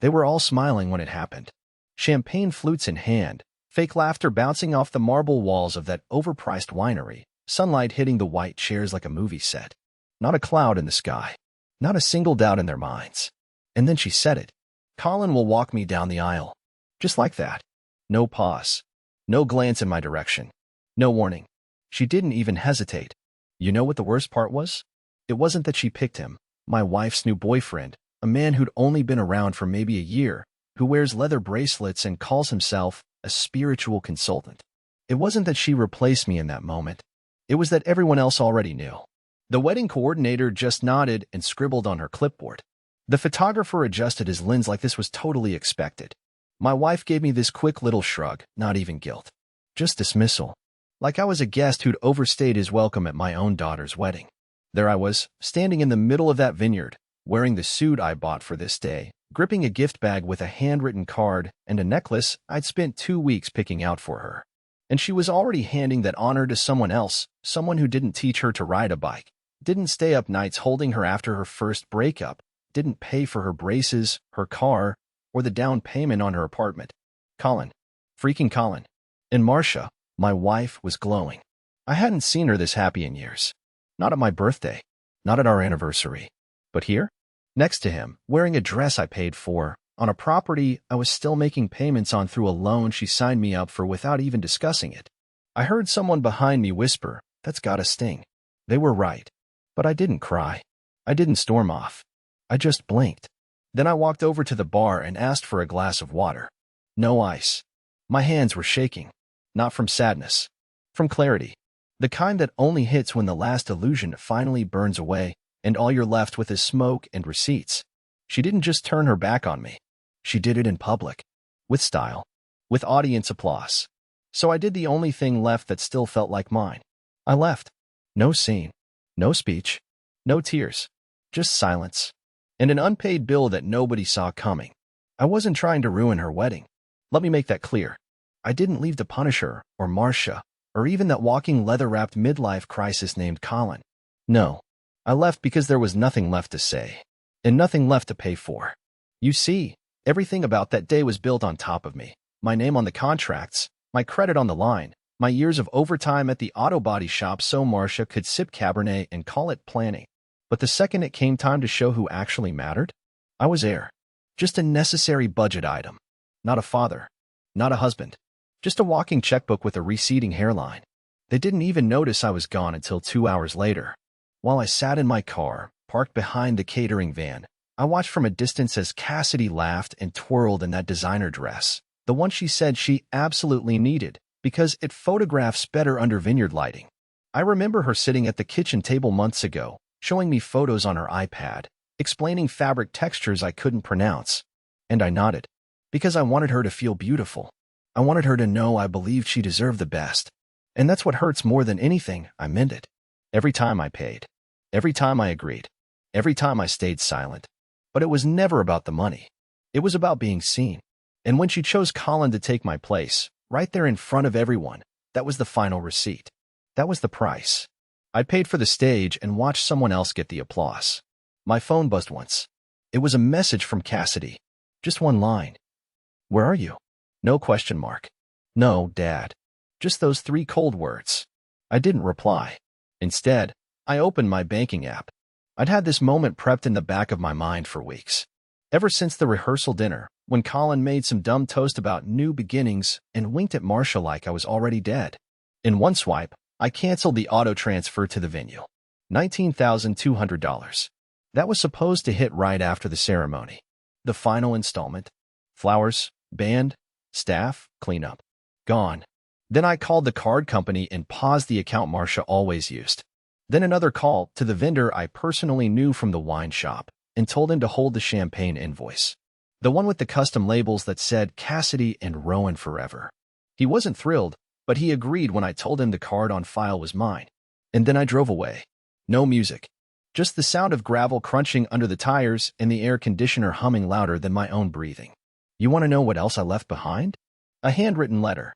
They were all smiling when it happened. Champagne flutes in hand, fake laughter bouncing off the marble walls of that overpriced winery, sunlight hitting the white chairs like a movie set. Not a cloud in the sky. Not a single doubt in their minds. And then she said it. Colin will walk me down the aisle. Just like that. No pause. No glance in my direction. No warning. She didn't even hesitate. You know what the worst part was? It wasn't that she picked him, my wife's new boyfriend, a man who'd only been around for maybe a year, who wears leather bracelets and calls himself a spiritual consultant. It wasn't that she replaced me in that moment. It was that everyone else already knew. The wedding coordinator just nodded and scribbled on her clipboard. The photographer adjusted his lens like this was totally expected. My wife gave me this quick little shrug, not even guilt. Just dismissal. Like I was a guest who'd overstayed his welcome at my own daughter's wedding. There I was, standing in the middle of that vineyard, wearing the suit I bought for this day, gripping a gift bag with a handwritten card and a necklace I'd spent 2 weeks picking out for her. And she was already handing that honor to someone else, someone who didn't teach her to ride a bike, didn't stay up nights holding her after her first breakup, didn't pay for her braces, her car, or the down payment on her apartment. Colin. Freaking Colin. And Marcia, my wife, was glowing. I hadn't seen her this happy in years. Not at my birthday. Not at our anniversary. But here? Next to him, wearing a dress I paid for, on a property I was still making payments on through a loan she signed me up for without even discussing it. I heard someone behind me whisper, "That's gotta sting." They were right. But I didn't cry. I didn't storm off. I just blinked. Then I walked over to the bar and asked for a glass of water. No ice. My hands were shaking. Not from sadness. From clarity. The kind that only hits when the last illusion finally burns away and all you're left with is smoke and receipts. She didn't just turn her back on me. She did it in public. With style. With audience applause. So I did the only thing left that still felt like mine. I left. No scene. No speech. No tears. Just silence. And an unpaid bill that nobody saw coming. I wasn't trying to ruin her wedding. Let me make that clear. I didn't leave to punish her, or Marcia, or even that walking leather-wrapped midlife crisis named Colin. No. I left because there was nothing left to say. And nothing left to pay for. You see, everything about that day was built on top of me. My name on the contracts, my credit on the line, my years of overtime at the auto body shop so Marcia could sip Cabernet and call it planning. But the second it came time to show who actually mattered, I was heir. Just a necessary budget item. Not a father. Not a husband. Just a walking checkbook with a receding hairline. They didn't even notice I was gone until 2 hours later. While I sat in my car, parked behind the catering van, I watched from a distance as Cassidy laughed and twirled in that designer dress, the one she said she absolutely needed, because it photographs better under vineyard lighting. I remember her sitting at the kitchen table months ago, showing me photos on her iPad, explaining fabric textures I couldn't pronounce. And I nodded, because I wanted her to feel beautiful. I wanted her to know I believed she deserved the best. And that's what hurts more than anything. I meant it. Every time I paid. Every time I agreed. Every time I stayed silent. But it was never about the money. It was about being seen. And when she chose Colin to take my place, right there in front of everyone, that was the final receipt. That was the price. I paid for the stage and watched someone else get the applause. My phone buzzed once. It was a message from Cassidy. Just one line. "Where are you?" No question mark. No, Dad. Just those 3 cold words. I didn't reply. Instead, I opened my banking app. I'd had this moment prepped in the back of my mind for weeks. Ever since the rehearsal dinner, when Colin made some dumb toast about new beginnings and winked at Marcia like I was already dead. In one swipe, I canceled the auto transfer to the venue. $19,200. That was supposed to hit right after the ceremony. The final installment. Flowers, band, staff, cleanup. Gone. Then I called the card company and paused the account Marcia always used. Then another call to the vendor I personally knew from the wine shop and told him to hold the champagne invoice. The one with the custom labels that said Cassidy and Rowan forever. He wasn't thrilled, but he agreed when I told him the card on file was mine. And then I drove away. No music. Just the sound of gravel crunching under the tires and the air conditioner humming louder than my own breathing. You want to know what else I left behind? A handwritten letter.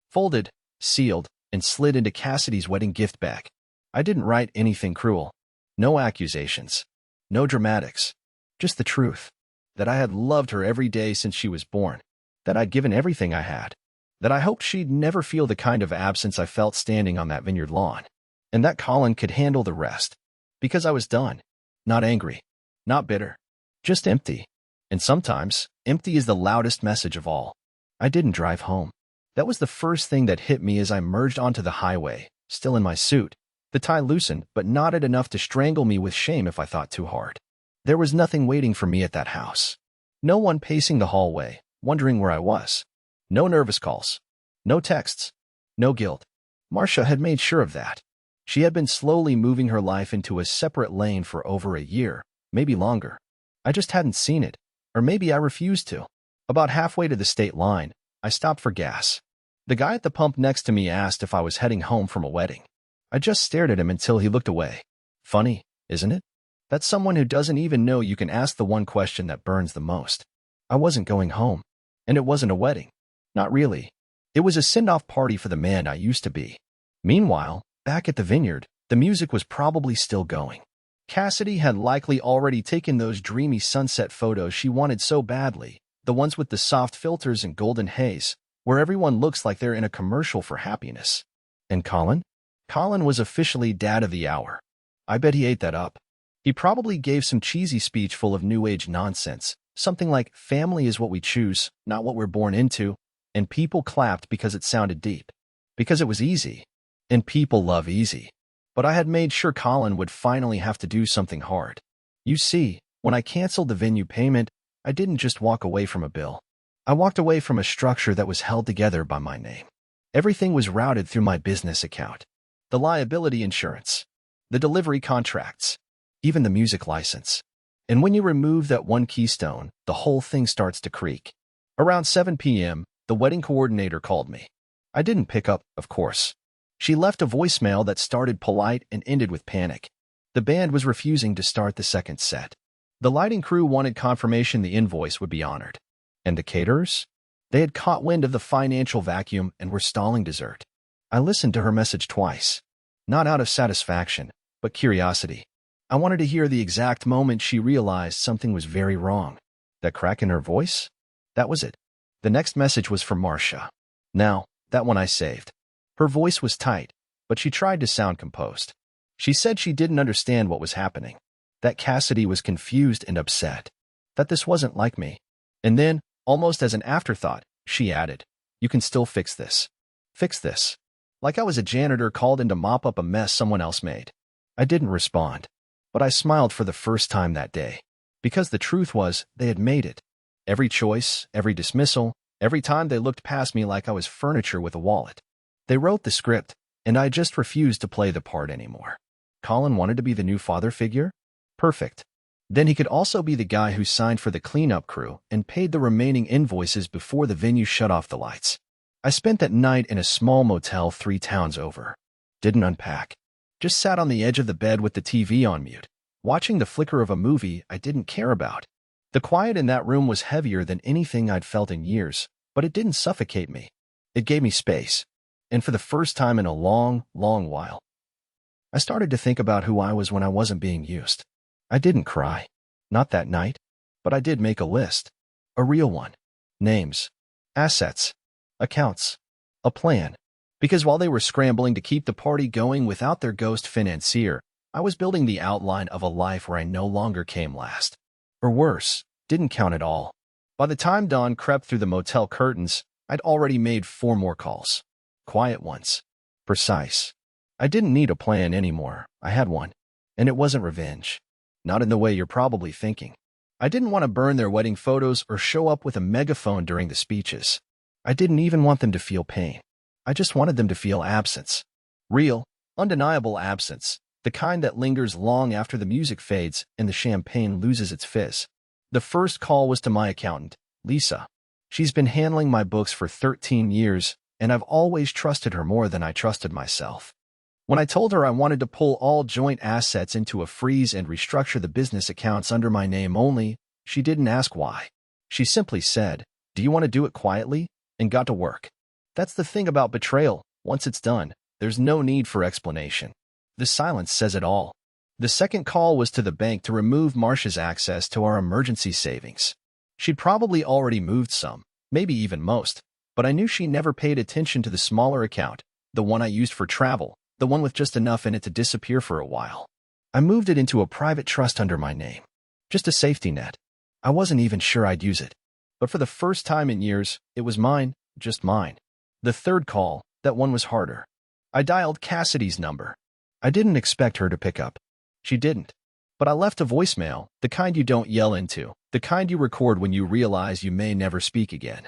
Folded, sealed, and slid into Cassidy's wedding gift bag. I didn't write anything cruel. No accusations. No dramatics. Just the truth. that I had loved her every day since she was born, that I'd given everything I had, that I hoped she'd never feel the kind of absence I felt standing on that vineyard lawn, and that Colin could handle the rest, because I was done, not angry, not bitter, just empty. And sometimes, empty is the loudest message of all. I didn't drive home. That was the first thing that hit me as I merged onto the highway, still in my suit, the tie loosened but knotted enough to strangle me with shame if I thought too hard. There was nothing waiting for me at that house. No one pacing the hallway, wondering where I was. No nervous calls. No texts. No guilt. Marcia had made sure of that. She had been slowly moving her life into a separate lane for over a year, maybe longer. I just hadn't seen it, or maybe I refused to. About halfway to the state line, I stopped for gas. The guy at the pump next to me asked if I was heading home from a wedding. I just stared at him until he looked away. Funny, isn't it? That's someone who doesn't even know you can ask the one question that burns the most. I wasn't going home. And it wasn't a wedding. Not really. It was a send-off party for the man I used to be. Meanwhile, back at the vineyard, the music was probably still going. Cassidy had likely already taken those dreamy sunset photos she wanted so badly, the ones with the soft filters and golden haze, where everyone looks like they're in a commercial for happiness. And Colin? Colin was officially dad of the hour. I bet he ate that up. He probably gave some cheesy speech full of new age nonsense, something like, family is what we choose, not what we're born into, and people clapped because it sounded deep. Because it was easy. And people love easy. But I had made sure Colin would finally have to do something hard. You see, when I canceled the venue payment, I didn't just walk away from a bill. I walked away from a structure that was held together by my name. Everything was routed through my business account. The liability insurance, the delivery contracts, even the music license. And when you remove that one keystone, the whole thing starts to creak. Around 7 p.m., the wedding coordinator called me. I didn't pick up, of course. She left a voicemail that started polite and ended with panic. The band was refusing to start the second set. The lighting crew wanted confirmation the invoice would be honored. And the caterers? They had caught wind of the financial vacuum and were stalling dessert. I listened to her message twice. Not out of satisfaction, but curiosity. I wanted to hear the exact moment she realized something was very wrong. That crack in her voice? That was it. The next message was from Marcia. Now, that one I saved. Her voice was tight, but she tried to sound composed. She said she didn't understand what was happening. That Cassidy was confused and upset. That this wasn't like me. And then, almost as an afterthought, she added, "You can still fix this. Fix this." Like I was a janitor called in to mop up a mess someone else made. I didn't respond, but I smiled for the first time that day. Because the truth was, they had made it. Every choice, every dismissal, every time they looked past me like I was furniture with a wallet. They wrote the script, and I just refused to play the part anymore. Colin wanted to be the new father figure? Perfect. Then he could also be the guy who signed for the cleanup crew and paid the remaining invoices before the venue shut off the lights. I spent that night in a small motel 3 towns over. Didn't unpack. Just sat on the edge of the bed with the TV on mute, watching the flicker of a movie I didn't care about. The quiet in that room was heavier than anything I'd felt in years, but it didn't suffocate me. It gave me space. And for the first time in a long, long while, I started to think about who I was when I wasn't being used. I didn't cry. Not that night. But I did make a list. A real one. Names. Assets. Accounts. A plan. Because while they were scrambling to keep the party going without their ghost financier, I was building the outline of a life where I no longer came last. Or worse, didn't count at all. By the time dawn crept through the motel curtains, I'd already made 4 more calls. Quiet ones. Precise. I didn't need a plan anymore. I had one. And it wasn't revenge. Not in the way you're probably thinking. I didn't want to burn their wedding photos or show up with a megaphone during the speeches. I didn't even want them to feel pain. I just wanted them to feel absence. Real, undeniable absence. The kind that lingers long after the music fades and the champagne loses its fizz. The first call was to my accountant, Lisa. She's been handling my books for 13 years, and I've always trusted her more than I trusted myself. When I told her I wanted to pull all joint assets into a freeze and restructure the business accounts under my name only, she didn't ask why. She simply said, "Do you want to do it quietly?" and got to work. That's the thing about betrayal. Once it's done, there's no need for explanation. The silence says it all. The second call was to the bank to remove Marcia's access to our emergency savings. She'd probably already moved some, maybe even most, but I knew she never paid attention to the smaller account, the one I used for travel, the one with just enough in it to disappear for a while. I moved it into a private trust under my name. Just a safety net. I wasn't even sure I'd use it. But for the first time in years, it was mine, just mine. The third call, that one was harder. I dialed Cassidy's number. I didn't expect her to pick up. She didn't. But I left a voicemail, the kind you don't yell into, the kind you record when you realize you may never speak again.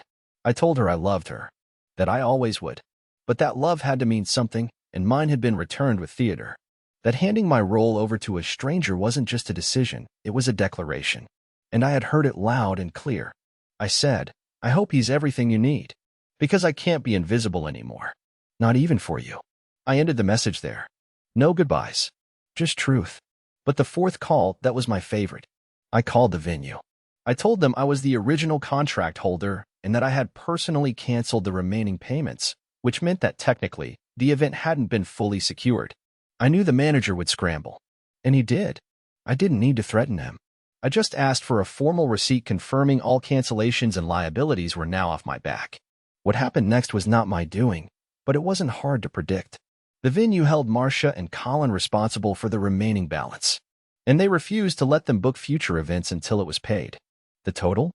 I told her I loved her, that I always would. But that love had to mean something, and mine had been returned with theater. That handing my role over to a stranger wasn't just a decision, it was a declaration. And I had heard it loud and clear. I said, I hope he's everything you need. Because I can't be invisible anymore. Not even for you. I ended the message there. No goodbyes. Just truth. But the fourth call, that was my favorite. I called the venue. I told them I was the original contract holder and that I had personally canceled the remaining payments, which meant that technically, the event hadn't been fully secured. I knew the manager would scramble. And he did. I didn't need to threaten him. I just asked for a formal receipt confirming all cancellations and liabilities were now off my back. What happened next was not my doing, but it wasn't hard to predict. The venue held Marcia and Colin responsible for the remaining balance, and they refused to let them book future events until it was paid. The total?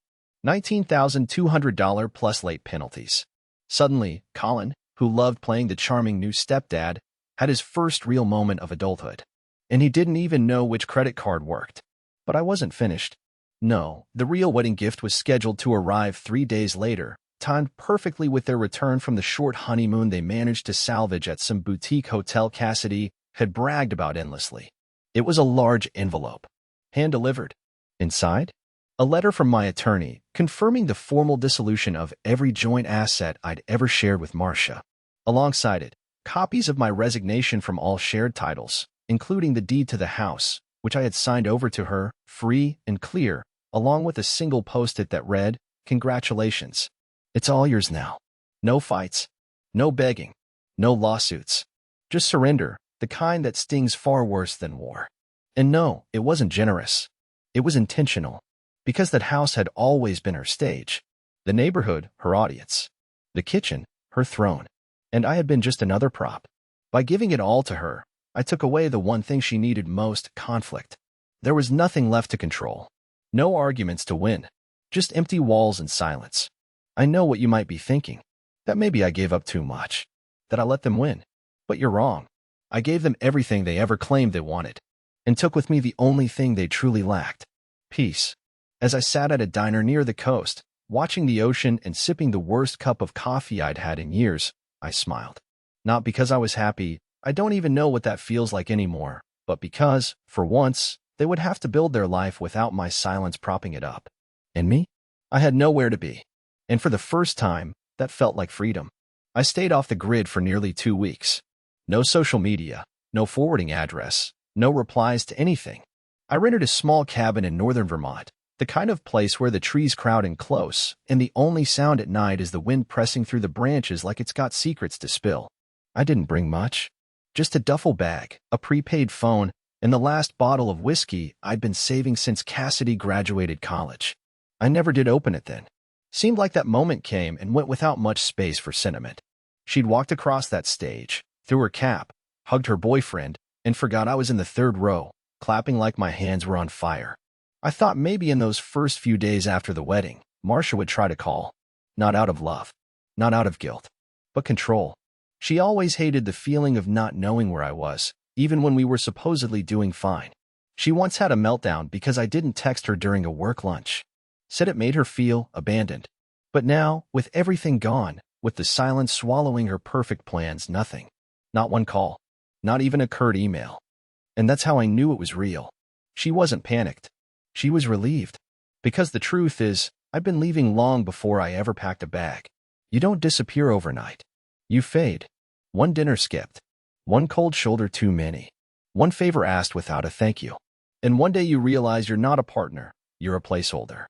$19,200 plus late penalties. Suddenly, Colin, who loved playing the charming new stepdad, had his first real moment of adulthood. And he didn't even know which credit card worked. But I wasn't finished. No, the real wedding gift was scheduled to arrive 3 days later, timed perfectly with their return from the short honeymoon they managed to salvage at some boutique hotel Cassidy had bragged about endlessly. It was a large envelope, hand-delivered. Inside, a letter from my attorney confirming the formal dissolution of every joint asset I'd ever shared with Marcia. Alongside it, copies of my resignation from all shared titles, including the deed to the house, which I had signed over to her, free and clear, along with a single post-it that read, "Congratulations. It's all yours now. No fights, no begging, no lawsuits. Just surrender, the kind that stings far worse than war." And no, it wasn't generous. It was intentional. Because that house had always been her stage. The neighborhood, her audience. The kitchen, her throne. And I had been just another prop. By giving it all to her, I took away the one thing she needed most, conflict. There was nothing left to control. No arguments to win. Just empty walls and silence. I know what you might be thinking. That maybe I gave up too much. That I let them win. But you're wrong. I gave them everything they ever claimed they wanted. And took with me the only thing they truly lacked. Peace. As I sat at a diner near the coast, watching the ocean and sipping the worst cup of coffee I'd had in years, I smiled. Not because I was happy, I don't even know what that feels like anymore, but because, for once, they would have to build their life without my silence propping it up. And me? I had nowhere to be. And for the first time, that felt like freedom. I stayed off the grid for nearly 2 weeks. No social media, no forwarding address, no replies to anything. I rented a small cabin in northern Vermont, the kind of place where the trees crowd in close, and the only sound at night is the wind pressing through the branches like it's got secrets to spill. I didn't bring much. Just a duffel bag, a prepaid phone, and the last bottle of whiskey I'd been saving since Cassidy graduated college. I never did open it then. Seemed like that moment came and went without much space for sentiment. She'd walked across that stage, threw her cap, hugged her boyfriend, and forgot I was in the third row, clapping like my hands were on fire. I thought maybe in those first few days after the wedding, Marcia would try to call. Not out of love. Not out of guilt. But control. She always hated the feeling of not knowing where I was, even when we were supposedly doing fine. She once had a meltdown because I didn't text her during a work lunch. Said it made her feel abandoned. But now, with everything gone, with the silence swallowing her perfect plans, nothing. Not one call. Not even a curt email. And that's how I knew it was real. She wasn't panicked. She was relieved. Because the truth is, I've been leaving long before I ever packed a bag. You don't disappear overnight. You fade. One dinner skipped. One cold shoulder too many. One favor asked without a thank you. And one day you realize you're not a partner, you're a placeholder.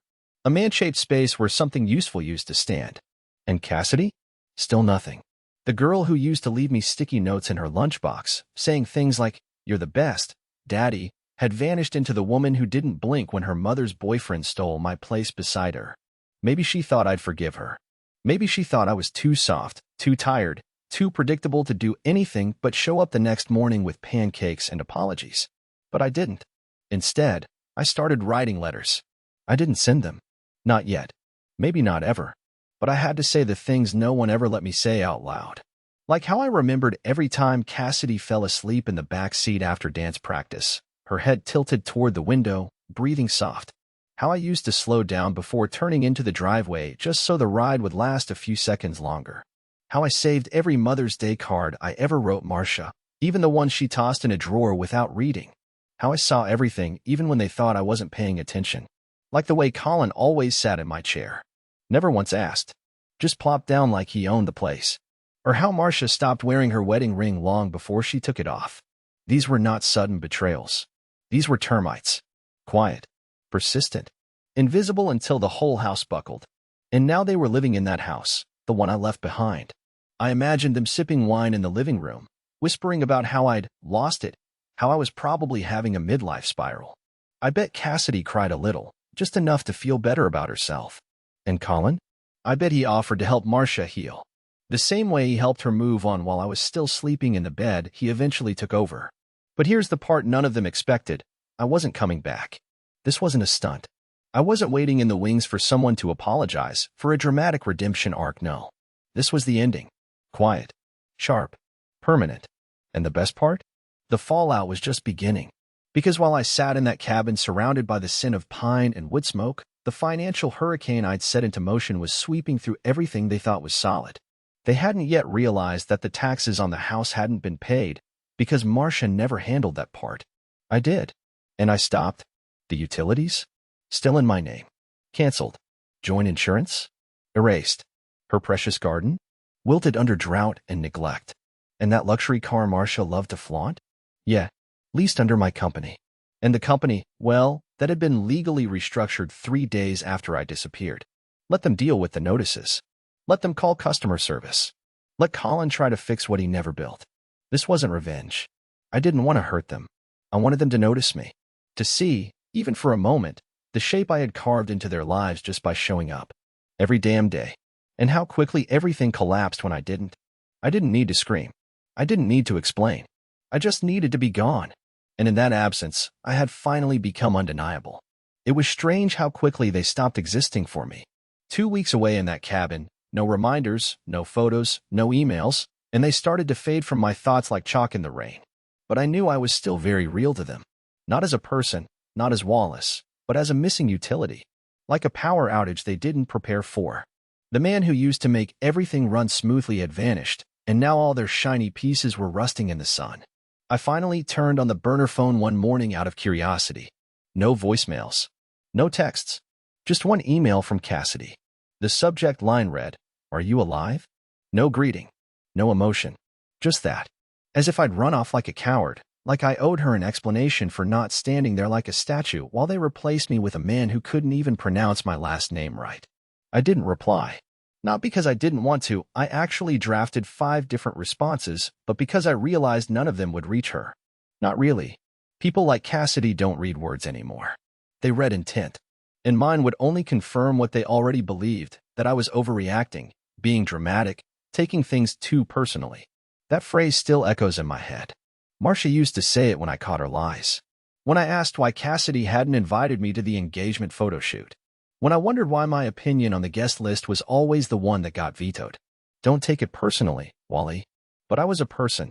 A man-shaped space where something useful used to stand. And Cassidy? Still nothing. The girl who used to leave me sticky notes in her lunchbox, saying things like, "You're the best, Daddy," had vanished into the woman who didn't blink when her mother's boyfriend stole my place beside her. Maybe she thought I'd forgive her. Maybe she thought I was too soft, too tired, too predictable to do anything but show up the next morning with pancakes and apologies. But I didn't. Instead, I started writing letters. I didn't send them. Not yet. Maybe not ever. But I had to say the things no one ever let me say out loud. Like how I remembered every time Cassidy fell asleep in the back seat after dance practice, her head tilted toward the window, breathing soft. How I used to slow down before turning into the driveway just so the ride would last a few seconds longer. How I saved every Mother's Day card I ever wrote Marcia, even the ones she tossed in a drawer without reading. How I saw everything even when they thought I wasn't paying attention. Like the way Colin always sat in my chair. Never once asked. Just plopped down like he owned the place. Or how Marcia stopped wearing her wedding ring long before she took it off. These were not sudden betrayals. These were termites. Quiet. Persistent. Invisible until the whole house buckled. And now they were living in that house, the one I left behind. I imagined them sipping wine in the living room, whispering about how I'd lost it, how I was probably having a midlife spiral. I bet Cassidy cried a little, just enough to feel better about herself. And Colin? I bet he offered to help Marcia heal. The same way he helped her move on while I was still sleeping in the bed he eventually took over. But here's the part none of them expected. I wasn't coming back. This wasn't a stunt. I wasn't waiting in the wings for someone to apologize for a dramatic redemption arc, no. This was the ending. Quiet. Sharp. Permanent. And the best part? The fallout was just beginning. Because while I sat in that cabin surrounded by the scent of pine and wood smoke, the financial hurricane I'd set into motion was sweeping through everything they thought was solid. They hadn't yet realized that the taxes on the house hadn't been paid, because Marcia never handled that part. I did. And I stopped. The utilities? Still in my name. Cancelled. Joint insurance? Erased. Her precious garden? Wilted under drought and neglect. And that luxury car Marcia loved to flaunt? Yeah, leased under my company. And the company, well, that had been legally restructured 3 days after I disappeared. Let them deal with the notices. Let them call customer service. Let Colin try to fix what he never built. This wasn't revenge. I didn't want to hurt them. I wanted them to notice me. To see, even for a moment, the shape I had carved into their lives just by showing up. Every damn day. And how quickly everything collapsed when I didn't. I didn't need to scream. I didn't need to explain. I just needed to be gone. And in that absence, I had finally become undeniable. It was strange how quickly they stopped existing for me. 2 weeks away in that cabin, no reminders, no photos, no emails, and they started to fade from my thoughts like chalk in the rain. But I knew I was still very real to them. Not as a person, not as Wallace, but as a missing utility. Like a power outage they didn't prepare for. The man who used to make everything run smoothly had vanished, and now all their shiny pieces were rusting in the sun. I finally turned on the burner phone one morning out of curiosity. No voicemails. No texts. Just one email from Cassidy. The subject line read, "Are you alive?" No greeting. No emotion. Just that. As if I'd run off like a coward, like I owed her an explanation for not standing there like a statue while they replaced me with a man who couldn't even pronounce my last name right. I didn't reply. Not because I didn't want to, I actually drafted 5 different responses, but because I realized none of them would reach her. Not really. People like Cassidy don't read words anymore. They read intent. And mine would only confirm what they already believed, that I was overreacting, being dramatic, taking things too personally. That phrase still echoes in my head. Marcia used to say it when I caught her lies. When I asked why Cassidy hadn't invited me to the engagement photo shoot. When I wondered why my opinion on the guest list was always the one that got vetoed. Don't take it personally, Wally. But I was a person.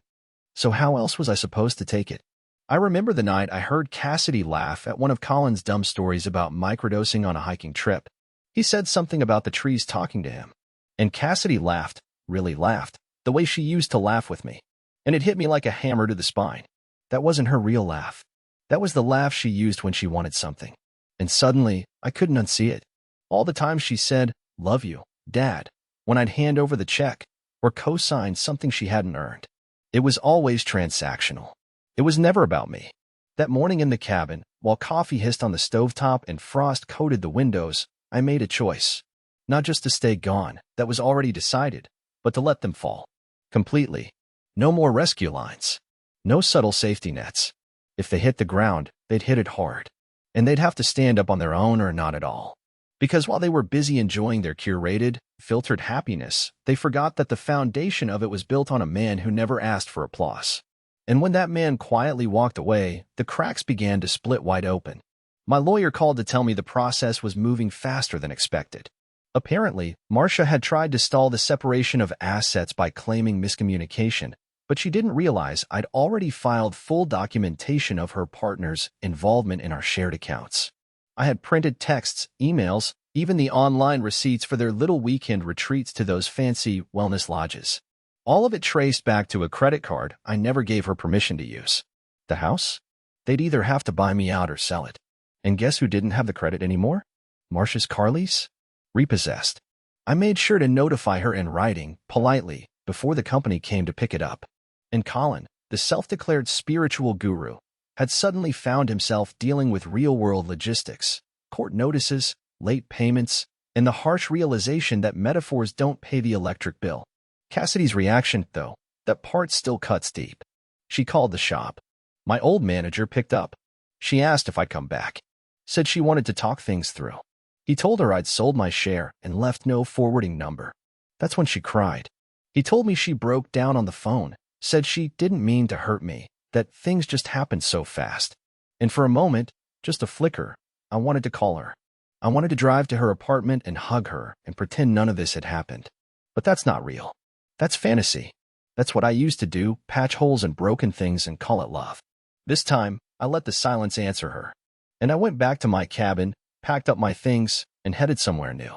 So how else was I supposed to take it? I remember the night I heard Cassidy laugh at one of Colin's dumb stories about microdosing on a hiking trip. He said something about the trees talking to him. And Cassidy laughed, really laughed, the way she used to laugh with me. And it hit me like a hammer to the spine. That wasn't her real laugh. That was the laugh she used when she wanted something. And suddenly, I couldn't unsee it. All the time she said, "Love you, Dad," when I'd hand over the check, or co-sign something she hadn't earned. It was always transactional. It was never about me. That morning in the cabin, while coffee hissed on the stovetop and frost coated the windows, I made a choice. Not just to stay gone, that was already decided, but to let them fall. Completely. No more rescue lines. No subtle safety nets. If they hit the ground, they'd hit it hard. And they'd have to stand up on their own or not at all. Because while they were busy enjoying their curated, filtered happiness, they forgot that the foundation of it was built on a man who never asked for applause. And when that man quietly walked away, the cracks began to split wide open. My lawyer called to tell me the process was moving faster than expected. Apparently, Marcia had tried to stall the separation of assets by claiming miscommunication, but she didn't realize I'd already filed full documentation of her partner's involvement in our shared accounts. I had printed texts, emails, even the online receipts for their little weekend retreats to those fancy wellness lodges. All of it traced back to a credit card I never gave her permission to use. The house? They'd either have to buy me out or sell it. And guess who didn't have the credit anymore? Marcia's car lease? Repossessed. I made sure to notify her in writing, politely, before the company came to pick it up. And Colin, the self-declared spiritual guru, had suddenly found himself dealing with real-world logistics, court notices, late payments, and the harsh realization that metaphors don't pay the electric bill. Cassidy's reaction, though, that part still cuts deep. She called the shop. My old manager picked up. She asked if I'd come back. Said she wanted to talk things through. He told her I'd sold my share and left no forwarding number. That's when she cried. He told me she broke down on the phone, said she didn't mean to hurt me, that things just happened so fast. And for a moment, just a flicker, I wanted to call her. I wanted to drive to her apartment and hug her and pretend none of this had happened. But that's not real. That's fantasy. That's what I used to do, patch holes in broken things and call it love. This time, I let the silence answer her. And I went back to my cabin, packed up my things, and headed somewhere new.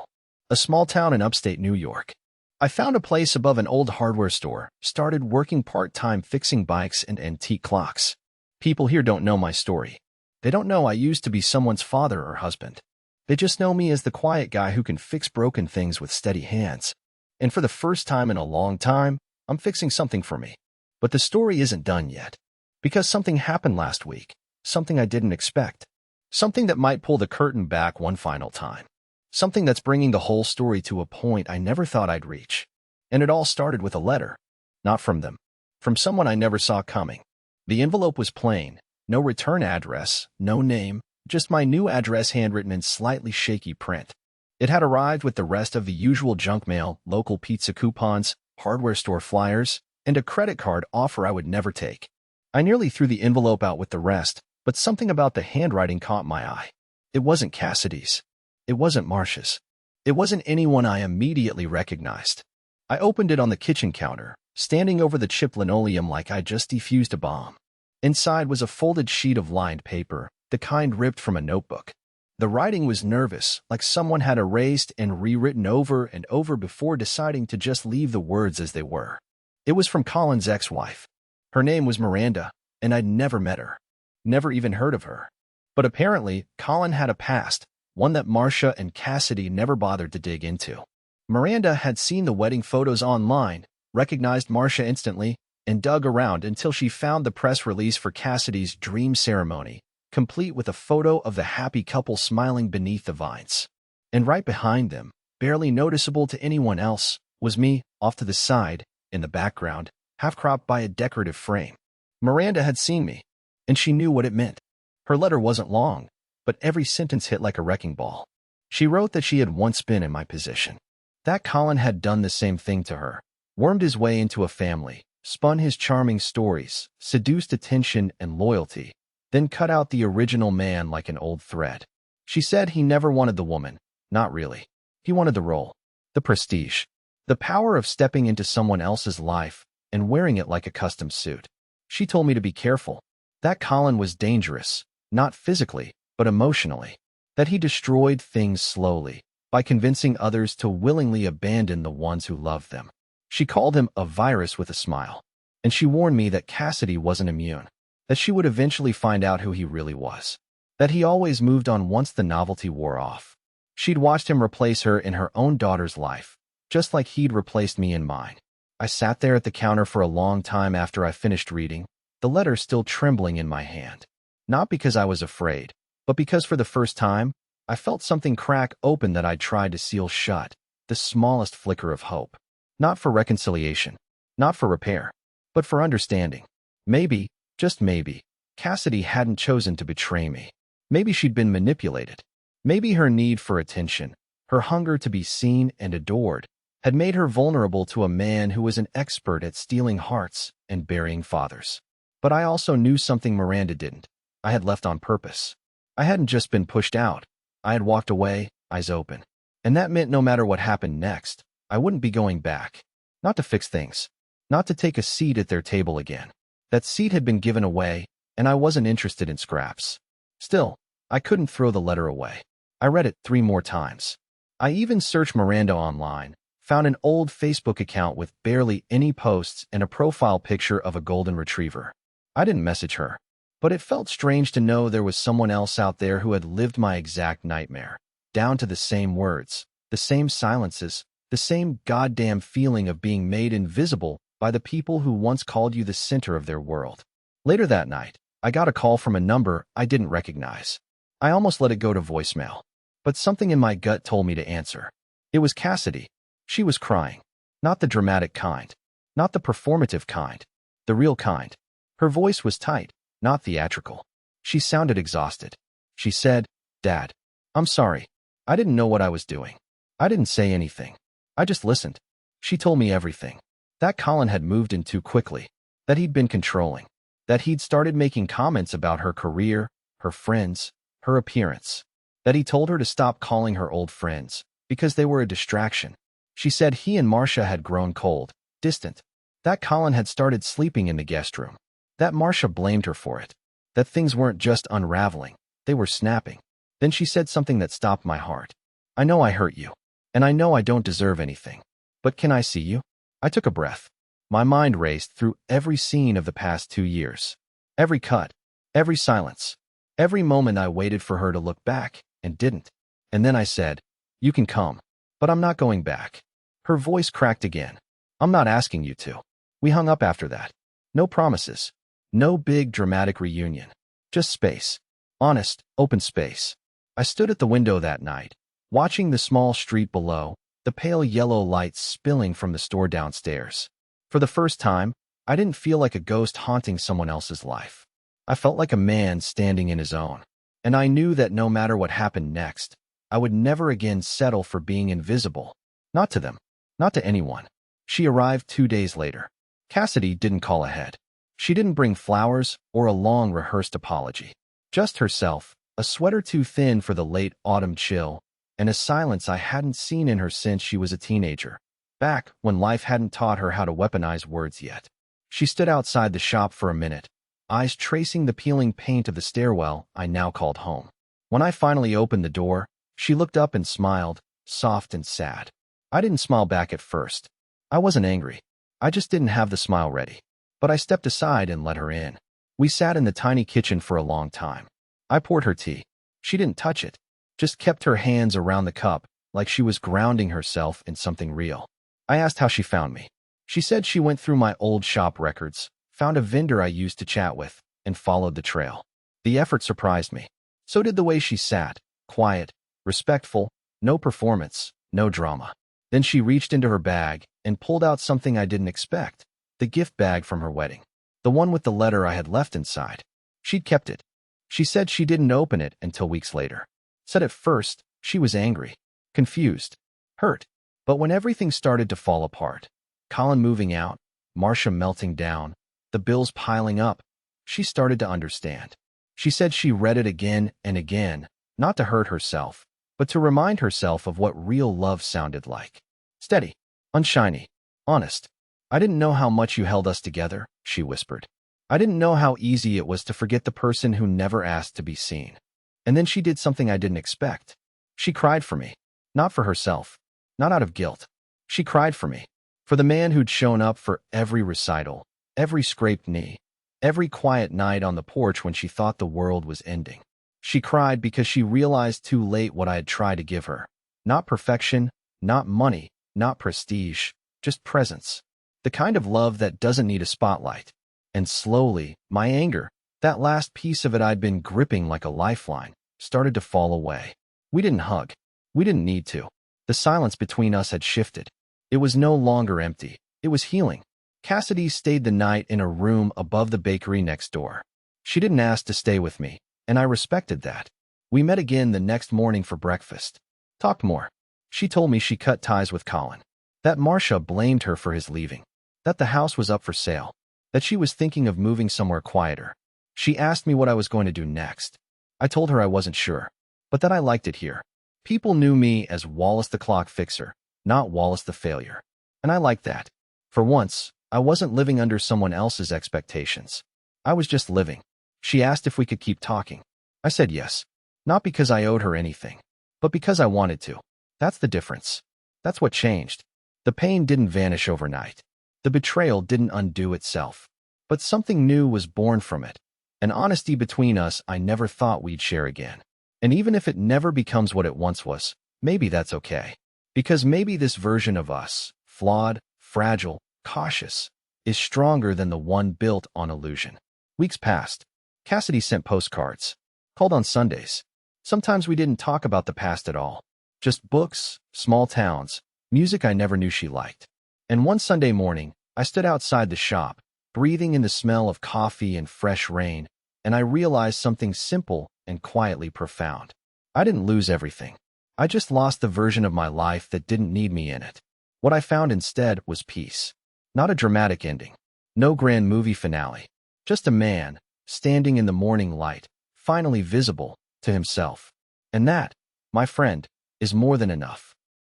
A small town in upstate New York. I found a place above an old hardware store, started working part-time fixing bikes and antique clocks. People here don't know my story. They don't know I used to be someone's father or husband. They just know me as the quiet guy who can fix broken things with steady hands. And for the first time in a long time, I'm fixing something for me. But the story isn't done yet. Because something happened last week. Something I didn't expect. Something that might pull the curtain back one final time. Something that's bringing the whole story to a point I never thought I'd reach. And it all started with a letter. Not from them. From someone I never saw coming. The envelope was plain. No return address, no name, just my new address handwritten in slightly shaky print. It had arrived with the rest of the usual junk mail, local pizza coupons, hardware store flyers, and a credit card offer I would never take. I nearly threw the envelope out with the rest, but something about the handwriting caught my eye. It wasn't Cassidy's. It wasn't Marcia's. It wasn't anyone I immediately recognized. I opened it on the kitchen counter, standing over the chipped linoleum like I'd just defused a bomb. Inside was a folded sheet of lined paper, the kind ripped from a notebook. The writing was nervous, like someone had erased and rewritten over and over before deciding to just leave the words as they were. It was from Colin's ex-wife. Her name was Miranda, and I'd never met her. Never even heard of her. But apparently, Colin had a past, one that Marcia and Cassidy never bothered to dig into. Miranda had seen the wedding photos online, recognized Marcia instantly, and dug around until she found the press release for Cassidy's dream ceremony, complete with a photo of the happy couple smiling beneath the vines. And right behind them, barely noticeable to anyone else, was me, off to the side, in the background, half-cropped by a decorative frame. Miranda had seen me, and she knew what it meant. Her letter wasn't long, but every sentence hit like a wrecking ball. She wrote that she had once been in my position. That Colin had done the same thing to her, wormed his way into a family, spun his charming stories, seduced attention and loyalty, then cut out the original man like an old thread. She said he never wanted the woman. Not really. He wanted the role, the prestige, the power of stepping into someone else's life and wearing it like a custom suit. She told me to be careful. That Colin was dangerous, not physically, but emotionally. That he destroyed things slowly, by convincing others to willingly abandon the ones who loved them. She called him a virus with a smile. And she warned me that Cassidy wasn't immune. That she would eventually find out who he really was. That he always moved on once the novelty wore off. She'd watched him replace her in her own daughter's life, just like he'd replaced me in mine. I sat there at the counter for a long time after I finished reading, the letter still trembling in my hand. Not because I was afraid, but because for the first time, I felt something crack open that I'd tried to seal shut, the smallest flicker of hope. Not for reconciliation, not for repair, but for understanding. Maybe, just maybe, Cassidy hadn't chosen to betray me. Maybe she'd been manipulated. Maybe her need for attention, her hunger to be seen and adored, had made her vulnerable to a man who was an expert at stealing hearts and burying fathers. But I also knew something Miranda didn't. I had left on purpose. I hadn't just been pushed out. I had walked away, eyes open. And that meant no matter what happened next, I wouldn't be going back. Not to fix things. Not to take a seat at their table again. That seat had been given away, and I wasn't interested in scraps. Still, I couldn't throw the letter away. I read it 3 more times. I even searched Miranda online, found an old Facebook account with barely any posts and a profile picture of a golden retriever. I didn't message her, but it felt strange to know there was someone else out there who had lived my exact nightmare, down to the same words, the same silences, the same goddamn feeling of being made invisible by the people who once called you the center of their world. Later that night, I got a call from a number I didn't recognize. I almost let it go to voicemail, but something in my gut told me to answer. It was Cassidy. She was crying. Not the dramatic kind. Not the performative kind. The real kind. Her voice was tight, not theatrical. She sounded exhausted. She said, "Dad, I'm sorry. I didn't know what I was doing. I didn't say anything. I just listened." She told me everything. That Colin had moved in too quickly. That he'd been controlling. That he'd started making comments about her career, her friends, her appearance. That he told her to stop calling her old friends, because they were a distraction. She said he and Marcia had grown cold, distant. That Colin had started sleeping in the guest room. That Marcia blamed her for it. That things weren't just unraveling, they were snapping. Then she said something that stopped my heart. "I know I hurt you, and I know I don't deserve anything. But can I see you?" I took a breath. My mind raced through every scene of the past 2 years. Every cut, every silence, every moment I waited for her to look back, and didn't. And then I said, "You can come, but I'm not going back." Her voice cracked again. "I'm not asking you to." We hung up after that. No promises. No big dramatic reunion. Just space. Honest, open space. I stood at the window that night, watching the small street below, the pale yellow lights spilling from the store downstairs. For the first time, I didn't feel like a ghost haunting someone else's life. I felt like a man standing in his own. And I knew that no matter what happened next, I would never again settle for being invisible. Not to them. Not to anyone. She arrived 2 days later. Cassidy didn't call ahead. She didn't bring flowers or a long rehearsed apology. Just herself, a sweater too thin for the late autumn chill, and a silence I hadn't seen in her since she was a teenager, back when life hadn't taught her how to weaponize words yet. She stood outside the shop for a minute, eyes tracing the peeling paint of the stairwell I now called home. When I finally opened the door, she looked up and smiled, soft and sad. I didn't smile back at first. I wasn't angry. I just didn't have the smile ready. But I stepped aside and let her in. We sat in the tiny kitchen for a long time. I poured her tea. She didn't touch it, just kept her hands around the cup like she was grounding herself in something real. I asked how she found me. She said she went through my old shop records, found a vendor I used to chat with, and followed the trail. The effort surprised me. So did the way she sat, quiet, respectful, no performance, no drama. Then she reached into her bag and pulled out something I didn't expect. The gift bag from her wedding. The one with the letter I had left inside. She'd kept it. She said she didn't open it until weeks later. Said at first, she was angry, confused, hurt. But when everything started to fall apart, Colin moving out, Marcia melting down, the bills piling up, she started to understand. She said she read it again and again, not to hurt herself, but to remind herself of what real love sounded like. Steady, unshiny, honest. "I didn't know how much you held us together," she whispered. "I didn't know how easy it was to forget the person who never asked to be seen." And then she did something I didn't expect. She cried for me. Not for herself. Not out of guilt. She cried for me. For the man who'd shown up for every recital, every scraped knee, every quiet night on the porch when she thought the world was ending. She cried because she realized too late what I had tried to give her. Not perfection, not money, not prestige, just presence. The kind of love that doesn't need a spotlight. And slowly, my anger, that last piece of it I'd been gripping like a lifeline, started to fall away. We didn't hug. We didn't need to. The silence between us had shifted. It was no longer empty. It was healing. Cassidy stayed the night in a room above the bakery next door. She didn't ask to stay with me, and I respected that. We met again the next morning for breakfast. Talked more. She told me she cut ties with Colin. That Marcia blamed her for his leaving. That the house was up for sale. That she was thinking of moving somewhere quieter. She asked me what I was going to do next. I told her I wasn't sure, but that I liked it here. People knew me as Wallace the clock fixer, not Wallace the failure. And I liked that. For once, I wasn't living under someone else's expectations. I was just living. She asked if we could keep talking. I said yes. Not because I owed her anything, but because I wanted to. That's the difference. That's what changed. The pain didn't vanish overnight. The betrayal didn't undo itself. But something new was born from it. An honesty between us I never thought we'd share again. And even if it never becomes what it once was, maybe that's okay. Because maybe this version of us, flawed, fragile, cautious, is stronger than the one built on illusion. Weeks passed. Cassidy sent postcards. Called on Sundays. Sometimes we didn't talk about the past at all. Just books, small towns, music I never knew she liked. And one Sunday morning, I stood outside the shop, breathing in the smell of coffee and fresh rain, and I realized something simple and quietly profound. I didn't lose everything. I just lost the version of my life that didn't need me in it. What I found instead was peace. Not a dramatic ending. No grand movie finale. Just a man, standing in the morning light, finally visible to himself. And that, my friend, is more than enough.